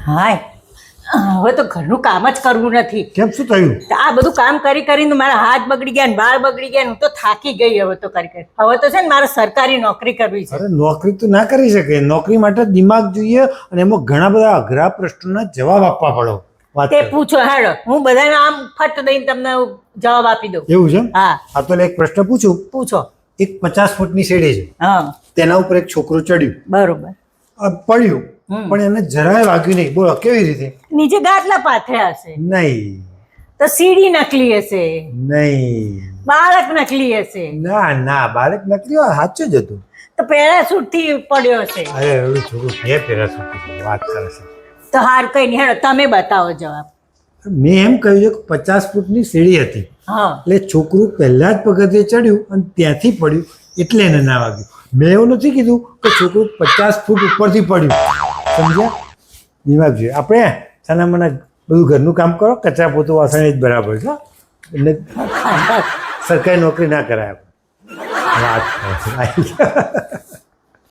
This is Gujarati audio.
હાય હવે તો ઘરનું કામ જ કરવું નથી. કેમ શું થયું? તો આ બધું કામ કરી કરીને મારા હાથ બગડી ગયા ને બાળ બગડી ગયા ને હું તો થાકી ગઈ હવે તો કરી હવે તો છે ને મારે સરકારી નોકરી કરવી છે. અરે નોકરી તો ના કરી શકે, નોકરી માટે દિમાગ જોઈએ અને એમાં ઘણા બધા અઘરા પ્રશ્નોના જવાબ આપવા પડે. વાત તે કરો. પૂછો હેડો હું બધાને આમ ફટ દઈને તમને જવાબ આપી દઉં. એવું છે? હા હા તો એક પ્રશ્ન પૂછું. પૂછો. એક 50 ફૂટની સીડી છે, હા તેના ઉપર એક છોકરું ચડ્યું, બરોબર. પડ્યું, પણ એને જરાય વાગ્યું નહીં. બોલો કેવી રીતે? નીચે ગાટલા પાથર્યા હશે નહીં, તો સીડી નકલી હશે, નહીં, બાળક નકલી હશે, ના ના, બાળક નકલી હોય, સાચું જ હતું. તો પેરાશૂટ થી પડ્યો હશે. અરે એવું છોકરું કે પેલા શું વાત કરે છે? તો હાર કઈ નહીં હેડો તમે બતાવો જવાબ. મેં એમ કહ્યું છે કે 50 ફૂટની સીડી હતી, હા એટલે છોકરું પહેલા જ પગથિયે ચડ્યું અને ત્યાંથી પડ્યું, એટલે એને ના વાગ્યું. મેં એવું નથી કીધું કે છોકરું 50 ફૂટ ઉપરથી પડ્યું. સમજ્યા? દિમાગ જોઈએ આપણે. સાના મને બધું ઘરનું કામ કરો, કચરા પોતું વાસણ એ જ બરાબર છે. એટલે સરકારી નોકરી ના કરાય આપણે. વાત કરે છે.